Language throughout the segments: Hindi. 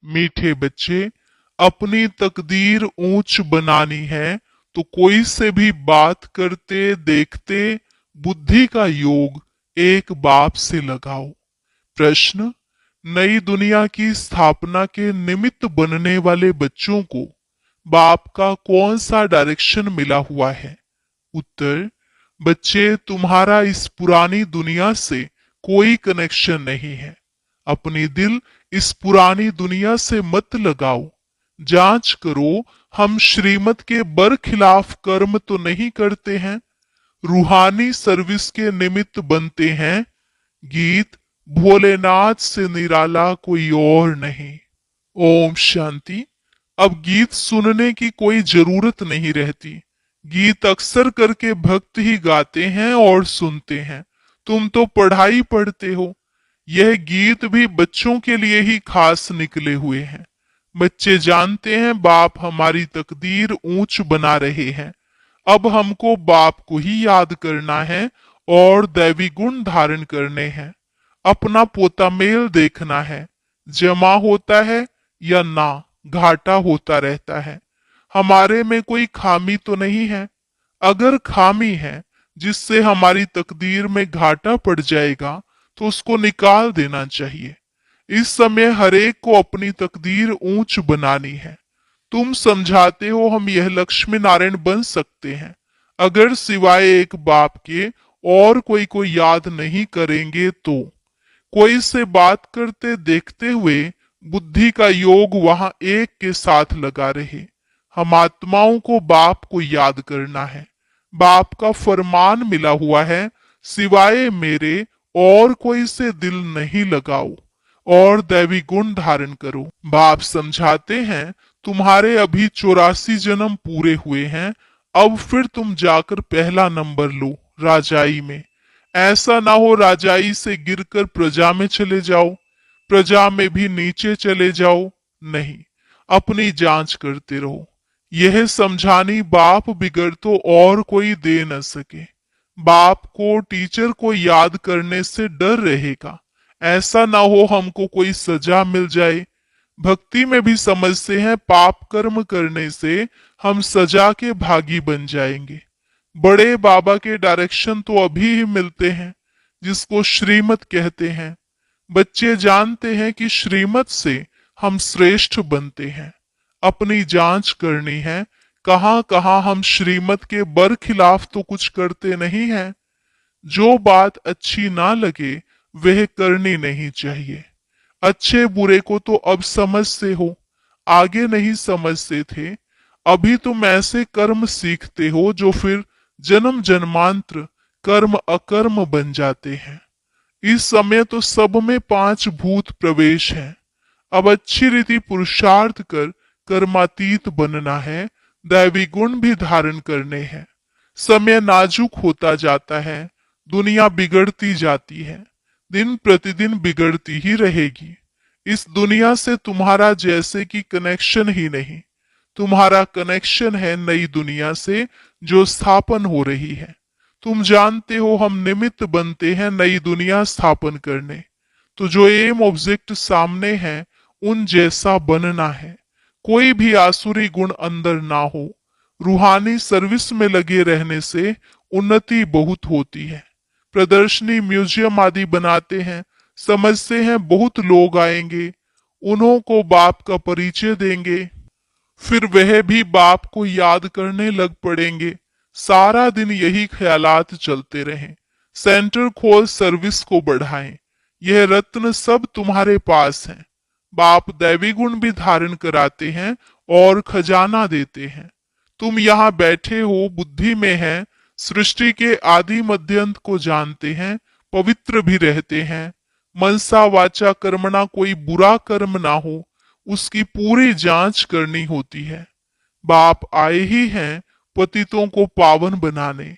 मीठे बच्चे, अपनी तकदीर ऊंच बनानी है तो कोई से भी बात करते देखते बुद्धि का योग एक बाप से लगाओ। प्रश्न: नई दुनिया की स्थापना के निमित्त बनने वाले बच्चों को बाप का कौन सा डायरेक्शन मिला हुआ है? उत्तर: बच्चे, तुम्हारा इस पुरानी दुनिया से कोई कनेक्शन नहीं है। अपनी दिल इस पुरानी दुनिया से मत लगाओ। जांच करो, हम श्रीमत के बरखिलाफ कर्म तो नहीं करते हैं। रूहानी सर्विस के निमित्त बनते हैं। गीत: भोलेनाथ से निराला कोई और नहीं। ओम शांति। अब गीत सुनने की कोई जरूरत नहीं रहती। गीत अक्सर करके भक्त ही गाते हैं और सुनते हैं। तुम तो पढ़ाई पढ़ते हो। यह गीत भी बच्चों के लिए ही खास निकले हुए हैं। बच्चे जानते हैं बाप हमारी तकदीर ऊंच बना रहे हैं। अब हमको बाप को ही याद करना है और दैवी गुण धारण करने हैं। अपना पोता मेल देखना है, जमा होता है या ना घाटा होता रहता है। हमारे में कोई खामी तो नहीं है। अगर खामी है जिससे हमारी तकदीर में घाटा पड़ जाएगा तो उसको निकाल देना चाहिए। इस समय हरेक को अपनी तकदीर ऊंच बनानी है। तुम समझाते हो हम यह लक्ष्मी नारायण बन सकते हैं। अगर सिवाय एक बाप के और कोई याद नहीं करेंगे तो कोई से बात करते देखते हुए बुद्धि का योग वहां एक के साथ लगा रहे। हम आत्माओं को बाप को याद करना है। बाप का फरमान मिला हुआ है, सिवाय मेरे और कोई से दिल नहीं लगाओ और दैवी गुण धारण करो। बाप समझाते हैं, तुम्हारे अभी 84 जन्म पूरे हुए हैं। अब फिर तुम जाकर पहला नंबर लो राजाई में। ऐसा ना हो राजाई से गिरकर प्रजा में चले जाओ, प्रजा में भी नीचे चले जाओ। नहीं, अपनी जांच करते रहो। यह समझानी बाप बिगड़ तो और कोई दे न सके। बाप को, टीचर को याद करने से डर रहेगा। ऐसा ना हो हमको कोई सजा मिल जाए। भक्ति में भी समझते हैं पाप कर्म करने से हम सजा के भागी बन जाएंगे। बड़े बाबा के डायरेक्शन तो अभी ही मिलते हैं, जिसको श्रीमत कहते हैं। बच्चे जानते हैं कि श्रीमत से हम श्रेष्ठ बनते हैं। अपनी जांच करनी है, कहां कहां हम श्रीमत के बरखिलाफ तो कुछ करते नहीं हैं। जो बात अच्छी ना लगे वह करनी नहीं चाहिए। अच्छे बुरे को तो अब समझते हो, आगे नहीं समझते थे। अभी तुम ऐसे कर्म सीखते हो जो फिर जन्म जन्मांतर कर्म अकर्म बन जाते हैं। इस समय तो सब में 5 भूत प्रवेश है। अब अच्छी रीति पुरुषार्थ कर कर्मातीत बनना है, दैवी गुण भी धारण करने हैं। समय नाजुक होता जाता है, दुनिया बिगड़ती जाती है, दिन प्रतिदिन बिगड़ती ही रहेगी। इस दुनिया से तुम्हारा जैसे कि कनेक्शन ही नहीं। तुम्हारा कनेक्शन है नई दुनिया से जो स्थापन हो रही है। तुम जानते हो हम निमित्त बनते हैं नई दुनिया स्थापन करने। तो जो एम ऑब्जेक्ट सामने है उन जैसा बनना है। कोई भी आसुरी गुण अंदर ना हो। रूहानी सर्विस में लगे रहने से उन्नति बहुत होती है। प्रदर्शनी, म्यूजियम आदि बनाते हैं, समझते हैं बहुत लोग आएंगे, उन्हों को बाप का परिचय देंगे, फिर वह भी बाप को याद करने लग पड़ेंगे। सारा दिन यही ख्यालात चलते रहें। सेंटर खोल सर्विस को बढ़ाएं। यह रत्न सब तुम्हारे पास है। बाप दैवी गुण भी धारण कराते हैं और खजाना देते हैं। तुम यहाँ बैठे हो, बुद्धि में है, सृष्टि के आदि मध्यंत को जानते हैं, पवित्र भी रहते हैं। मनसा वाचा कर्मणा कोई बुरा कर्म ना हो, उसकी पूरी जांच करनी होती है। बाप आए ही हैं पतितों को पावन बनाने।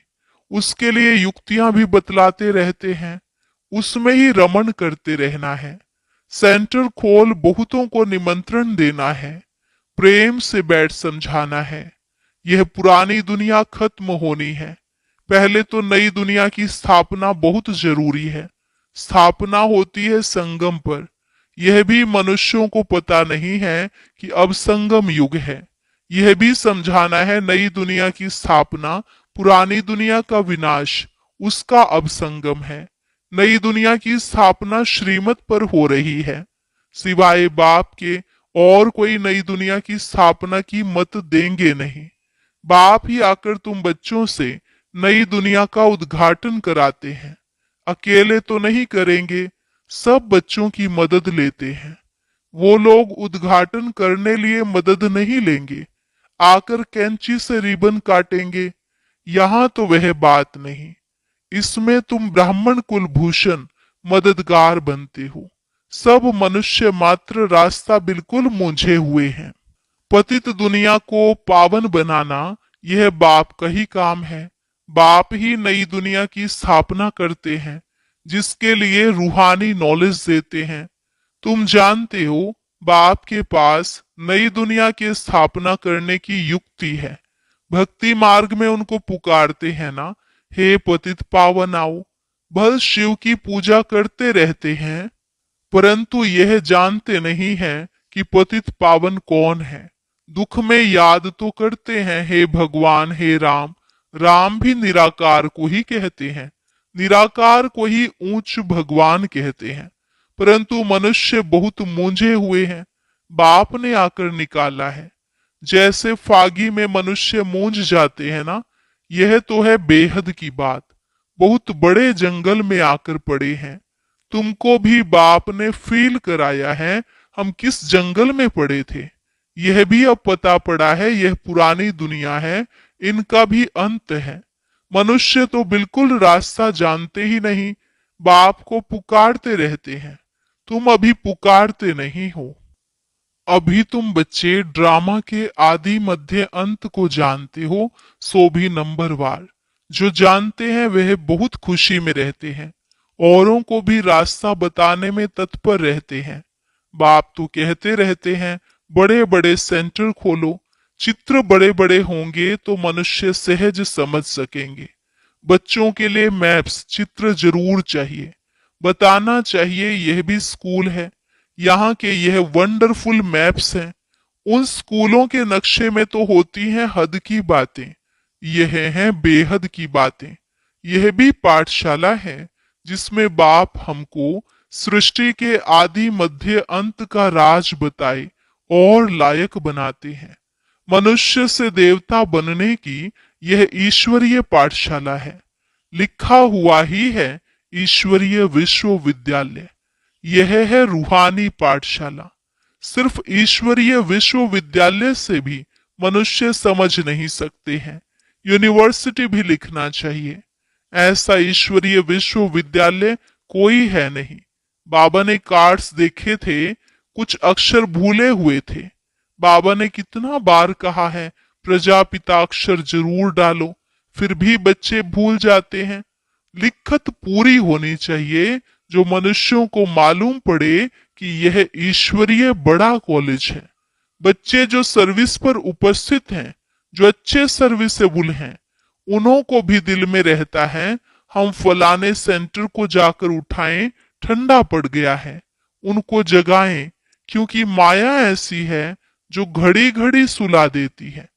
उसके लिए युक्तियां भी बतलाते रहते हैं। उसमें ही रमण करते रहना है। सेंटर खोल बहुतों को निमंत्रण देना है। प्रेम से बैठ समझाना है। यह पुरानी दुनिया खत्म होनी है। पहले तो नई दुनिया की स्थापना बहुत जरूरी है। स्थापना होती है संगम पर। यह भी मनुष्यों को पता नहीं है कि अब संगम युग है। यह भी समझाना है नई दुनिया की स्थापना, पुरानी दुनिया का विनाश, उसका अब संगम है। नई दुनिया की स्थापना श्रीमत पर हो रही है। सिवाय बाप के और कोई नई दुनिया की स्थापना की मत देंगे नहीं। बाप ही आकर तुम बच्चों से नई दुनिया का उद्घाटन कराते हैं। अकेले तो नहीं करेंगे, सब बच्चों की मदद लेते हैं। वो लोग उद्घाटन करने लिए मदद नहीं लेंगे, आकर कैंची से रिबन काटेंगे। यहां तो वह बात नहीं। इसमें तुम ब्राह्मण कुलभूषण मददगार बनते हो। सब मनुष्य मात्र रास्ता बिल्कुल मूंझे हुए हैं। पतित दुनिया को पावन बनाना यह बाप का ही काम है। बाप ही नई दुनिया की स्थापना करते हैं, जिसके लिए रूहानी नॉलेज देते हैं। तुम जानते हो बाप के पास नई दुनिया की स्थापना करने की युक्ति है। भक्ति मार्ग में उनको पुकारते हैं ना, हे पतित पावन आओ। भल शिव की पूजा करते रहते हैं, परंतु यह जानते नहीं हैं कि पतित पावन कौन है। दुख में याद तो करते हैं, हे भगवान, हे राम। राम भी निराकार को ही कहते हैं, निराकार को ही ऊंच भगवान कहते हैं। परंतु मनुष्य बहुत मूंझे हुए हैं। बाप ने आकर निकाला है। जैसे फागी में मनुष्य मूंझ जाते हैं ना, यह तो है बेहद की बात। बहुत बड़े जंगल में आकर पड़े हैं। तुमको भी बाप ने फील कराया है हम किस जंगल में पड़े थे। यह भी अब पता पड़ा है, यह पुरानी दुनिया है, इनका भी अंत है। मनुष्य तो बिल्कुल रास्ता जानते ही नहीं, बाप को पुकारते रहते हैं। तुम अभी पुकारते नहीं हो। अभी तुम बच्चे ड्रामा के आदि मध्य अंत को जानते हो, सो भी नंबरवार। जो जानते हैं वह बहुत खुशी में रहते हैं, औरों को भी रास्ता बताने में तत्पर रहते हैं। बाप तो कहते रहते हैं बड़े बड़े सेंटर खोलो। चित्र बड़े बड़े होंगे तो मनुष्य सहज समझ सकेंगे। बच्चों के लिए मैप्स, चित्र जरूर चाहिए। बताना चाहिए यह भी स्कूल है। यहाँ के यह वंडरफुल मैप्स हैं। उन स्कूलों के नक्शे में तो होती हैं हद की बातें, यह हैं बेहद की बातें। यह भी पाठशाला है जिसमें बाप हमको सृष्टि के आदि मध्य अंत का राज बताए और लायक बनाते हैं। मनुष्य से देवता बनने की यह ईश्वरीय पाठशाला है। लिखा हुआ ही है ईश्वरीय विश्वविद्यालय। यह है रूहानी पाठशाला। सिर्फ ईश्वरीय विश्वविद्यालय से भी मनुष्य समझ नहीं सकते हैं, यूनिवर्सिटी भी लिखना चाहिए। ऐसा ईश्वरीय विश्वविद्यालय कोई है नहीं। बाबा ने कार्ड्स देखे थे, कुछ अक्षर भूले हुए थे। बाबा ने कितना बार कहा है प्रजापिता अक्षर जरूर डालो, फिर भी बच्चे भूल जाते हैं। लिखत पूरी होनी चाहिए जो मनुष्यों को मालूम पड़े कि यह ईश्वरीय बड़ा कॉलेज है। बच्चे जो सर्विस पर उपस्थित हैं, जो अच्छे सर्विसेबल हैं, उन्हों को भी दिल में रहता है हम फलाने सेंटर को जाकर उठाएं, ठंडा पड़ गया है। उनको जगाएं, क्योंकि माया ऐसी है जो घड़ी घड़ी सुला देती है।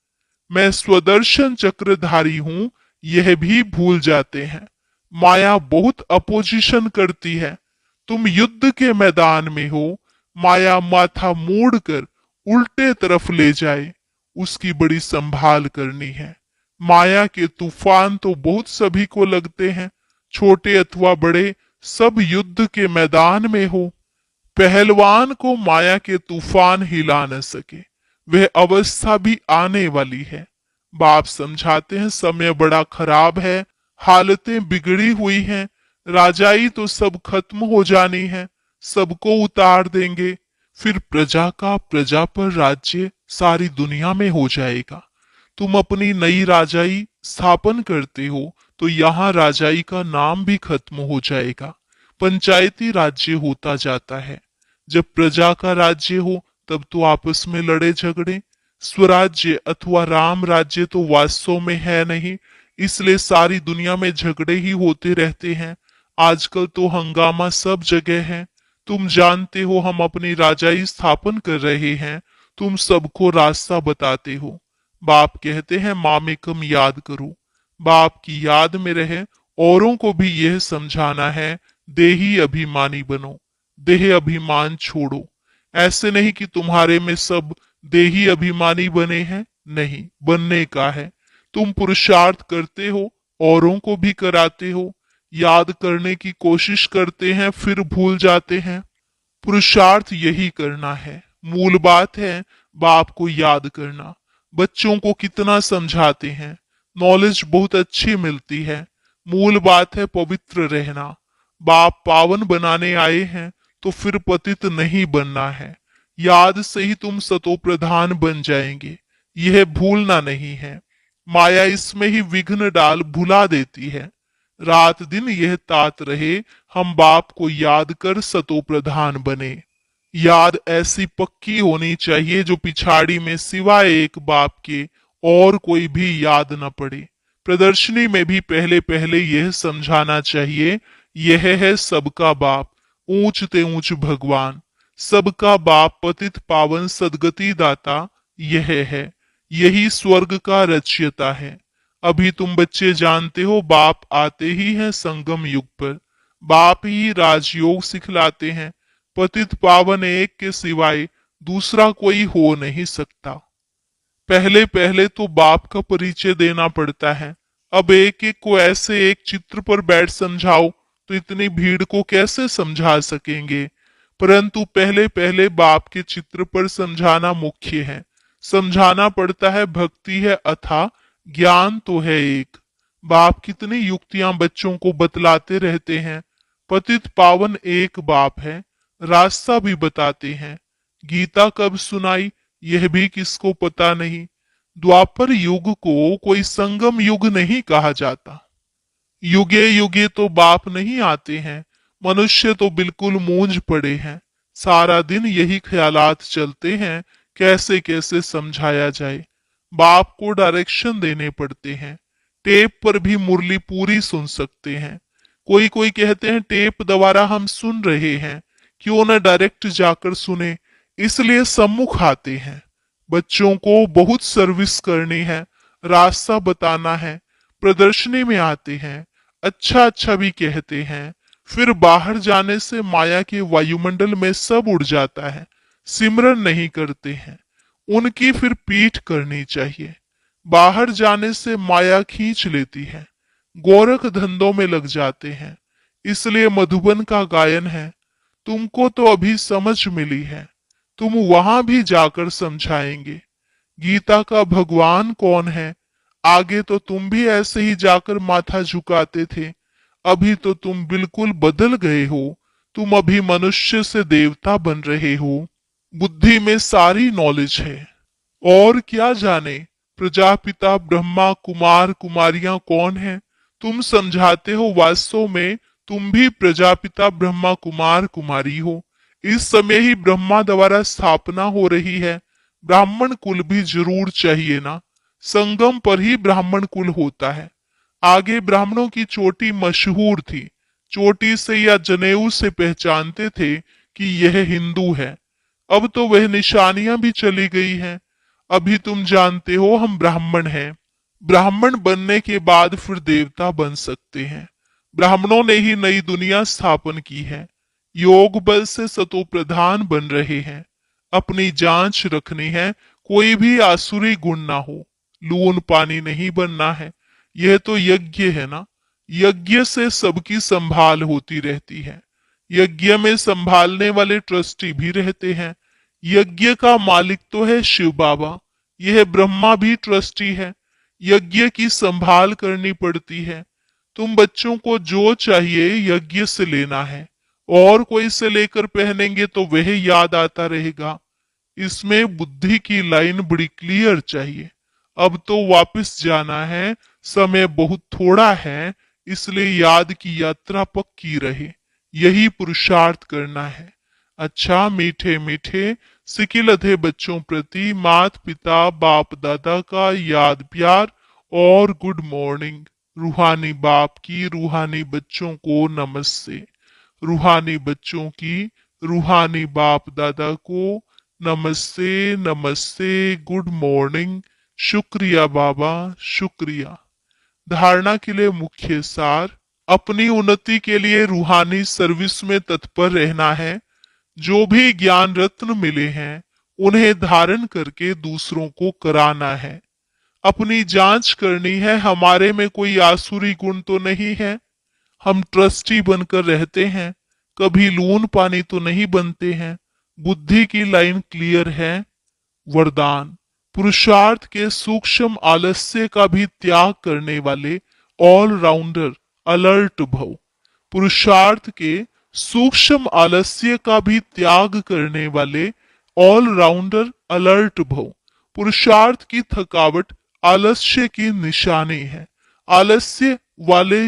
मैं स्वदर्शन चक्रधारी हूं, यह भी भूल जाते हैं। माया बहुत अपोजिशन करती है। तुम युद्ध के मैदान में हो, माया माथा मोड़कर उल्टे तरफ ले जाए, उसकी बड़ी संभाल करनी है। माया के तूफान तो बहुत सभी को लगते हैं, छोटे अथवा बड़े, सब युद्ध के मैदान में हो। पहलवान को माया के तूफान हिला न सके, वह अवस्था भी आने वाली है। बाप समझाते हैं समय बड़ा खराब है, हालतें बिगड़ी हुई हैं। राजाई तो सब खत्म हो जानी है, सबको उतार देंगे। फिर प्रजा का प्रजा पर राज्य सारी दुनिया में हो जाएगा। तुम अपनी नई राजाई स्थापन करते हो तो यहाँ राजाई का नाम भी खत्म हो जाएगा। पंचायती राज्य होता जाता है। जब प्रजा का राज्य हो तब तो आपस में लड़े झगड़े। स्वराज्य अथवा राम राज्य तो वास्तव में है नहीं, इसलिए सारी दुनिया में झगड़े ही होते रहते हैं। आजकल तो हंगामा सब जगह है। तुम जानते हो हम अपनी राजाई स्थापन कर रहे हैं, तुम सबको रास्ता बताते हो। बाप कहते हैं मामेकम याद करो, बाप की याद में रहे। औरों को भी यह समझाना है, देही अभिमानी बनो, देह अभिमान छोड़ो। ऐसे नहीं कि तुम्हारे में सब देही अभिमानी बने हैं, नहीं, बनने का है। तुम पुरुषार्थ करते हो, औरों को भी कराते हो, याद करने की कोशिश करते हैं फिर भूल जाते हैं। पुरुषार्थ यही करना है, मूल बात है बाप को याद करना। बच्चों को कितना समझाते हैं, नॉलेज बहुत अच्छी मिलती है, मूल बात है पवित्र रहना। बाप पावन बनाने आए हैं तो फिर पतित नहीं बनना है। याद से ही तुम सतो प्रधान बन जाएंगे, यह भूलना नहीं है। माया इसमें ही विघ्न डाल भुला देती है। रात दिन यह तात रहे, हम बाप को याद कर सतो प्रधान बने। याद ऐसी पक्की होनी चाहिए जो पिछाड़ी में सिवाय एक बाप के और कोई भी याद न पड़े। प्रदर्शनी में भी पहले पहले यह समझाना चाहिए, यह है सबका बाप, ऊंच ते ऊंच भगवान। सबका बाप पतित पावन सदगति दाता यह है, यही स्वर्ग का रचयिता है। अभी तुम बच्चे जानते हो बाप आते ही हैं संगम युग पर, बाप ही राजयोग सिखलाते हैं। पतित पावन एक के सिवाय दूसरा कोई हो नहीं सकता। पहले पहले तो बाप का परिचय देना पड़ता है। अब एक एक को ऐसे एक चित्र पर बैठ समझाओ तो इतनी भीड़ को कैसे समझा सकेंगे। परंतु पहले पहले बाप के चित्र पर समझाना मुख्य है। समझाना पड़ता है, भक्ति है अथा, ज्ञान तो है एक। बाप कितनी युक्तियां बच्चों को बतलाते रहते हैं। पतित पावन एक बाप है, रास्ता भी बताते हैं। गीता कब सुनाई यह भी किसको पता नहीं। द्वापर युग को कोई संगम युग नहीं कहा जाता। युगे युगे तो बाप नहीं आते हैं। मनुष्य तो बिल्कुल मूंझ पड़े हैं। सारा दिन यही ख्यालात चलते हैं, कैसे कैसे समझाया जाए। बाप को डायरेक्शन देने पड़ते हैं। टेप पर भी मुरली पूरी सुन सकते हैं। कोई कोई कहते हैं टेप द्वारा हम सुन रहे हैं, क्यों न डायरेक्ट जाकर सुने, इसलिए सम्मुख आते हैं। बच्चों को बहुत सर्विस करनी है, रास्ता बताना है। प्रदर्शनी में आते हैं, अच्छा अच्छा भी कहते हैं, फिर बाहर जाने से माया के वायुमंडल में सब उड़ जाता है। सिमरन नहीं करते हैं, उनकी फिर पीठ करनी चाहिए। बाहर जाने से माया खींच लेती है, गोरख धंधों में लग जाते हैं। इसलिए मधुबन का गायन है, तुमको तो अभी समझ मिली है, तुम वहां भी जाकर समझाएंगे। गीता का भगवान कौन है, आगे तो तुम भी ऐसे ही जाकर माथा झुकाते थे। अभी तो तुम बिल्कुल बदल गए हो, तुम अभी मनुष्य से देवता बन रहे हो। बुद्धि में सारी नॉलेज है, और क्या जाने प्रजापिता ब्रह्मा कुमार कुमारियां कौन है। तुम समझाते हो, वास्तव में तुम भी प्रजापिता ब्रह्मा कुमार कुमारी हो। इस समय ही ब्रह्मा द्वारा स्थापना हो रही है, ब्राह्मण कुल भी जरूर चाहिए ना। संगम पर ही ब्राह्मण कुल होता है। आगे ब्राह्मणों की चोटी मशहूर थी, चोटी से या जनेऊ से पहचानते थे कि यह हिंदू है। अब तो वह निशानियां भी चली गई हैं। अभी तुम जानते हो हम ब्राह्मण हैं। ब्राह्मण बनने के बाद फिर देवता बन सकते हैं। ब्राह्मणों ने ही नई दुनिया स्थापन की है। योग बल से सतो प्रधान बन रहे हैं। अपनी जांच रखनी है, कोई भी आसुरी गुण ना हो। लून पानी नहीं बनना है। यह तो यज्ञ है ना, यज्ञ से सबकी संभाल होती रहती है। यज्ञ में संभालने वाले ट्रस्टी भी रहते हैं। यज्ञ का मालिक तो है शिव बाबा, यह ब्रह्मा भी ट्रस्टी है। यज्ञ की संभाल करनी पड़ती है। तुम बच्चों को जो चाहिए यज्ञ से लेना है, और कोई से लेकर पहनेंगे तो वह याद आता रहेगा। इसमें बुद्धि की लाइन बड़ी क्लियर चाहिए। अब तो वापस जाना है, समय बहुत थोड़ा है, इसलिए याद की यात्रा पक्की रहे, यही पुरुषार्थ करना है। अच्छा, मीठे मीठे सिकिलधे बच्चों प्रति मात पिता बाप दादा का याद प्यार और गुड मॉर्निंग। रूहानी बाप की रूहानी बच्चों को नमस्ते। रूहानी बच्चों की रूहानी बाप दादा को नमस्ते नमस्ते, गुड मॉर्निंग, शुक्रिया बाबा, शुक्रिया। धारणा के लिए मुख्य सार, अपनी उन्नति के लिए रूहानी सर्विस में तत्पर रहना है। जो भी ज्ञान रत्न मिले हैं उन्हें धारण करके दूसरों को कराना है। अपनी जांच करनी है, हमारे में कोई आसुरी गुण तो नहीं है। हम ट्रस्टी बनकर रहते हैं, कभी लून पानी तो नहीं बनते हैं। बुद्धि की लाइन क्लियर है। वरदान, पुरुषार्थ के सूक्ष्म आलस्य का भी त्याग करने वाले ऑलराउंडर अलर्ट भव। पुरुषार्थ के सूक्ष्म आलस्य का भी त्याग करने वाले ऑलराउंडर अलर्ट भव। पुरुषार्थ की थकावट आलस्य की निशानी है। आलस्य वाले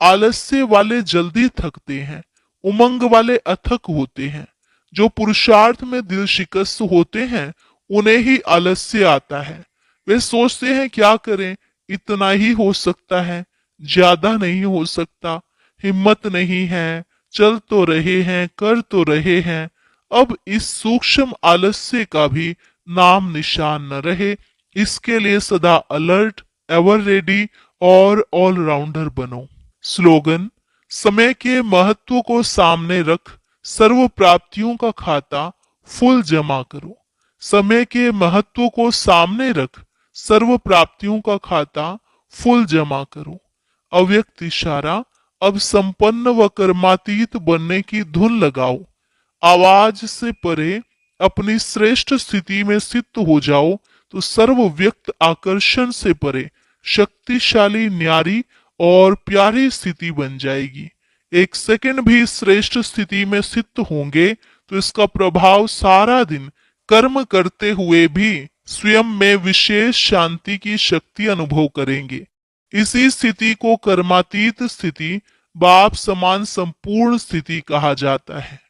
आलस्य वाले जल्दी थकते हैं, उमंग वाले अथक होते हैं। जो पुरुषार्थ में दिल शिकस्त होते हैं उन्हें ही आलस्य आता है। वे सोचते हैं क्या करें, इतना ही हो सकता है, ज्यादा नहीं हो सकता, हिम्मत नहीं है, चल तो रहे हैं, कर तो रहे हैं। अब इस सूक्ष्म आलस्य का भी नाम निशान न रहे, इसके लिए सदा अलर्ट, एवर रेडी और ऑलराउंडर बनो। स्लोगन, समय के महत्व को सामने रख सर्व प्राप्तियों का खाता फुल जमा करो। समय के महत्व को सामने रख सर्व प्राप्तियों का खाता फुल जमा करो। अव्यक्त इशारा, अब संपन्न व कर्मातीत बनने की धुन लगाओ। आवाज से परे अपनी श्रेष्ठ स्थिति में स्थित हो जाओ तो सर्व व्यक्त आकर्षण से परे शक्तिशाली, न्यारी और प्यारी स्थिति बन जाएगी। एक सेकंड भी श्रेष्ठ स्थिति में स्थित होंगे तो इसका प्रभाव सारा दिन कर्म करते हुए भी स्वयं में विशेष शांति की शक्ति अनुभव करेंगे। इसी स्थिति को कर्मातीत स्थिति, बाप समान संपूर्ण स्थिति कहा जाता है।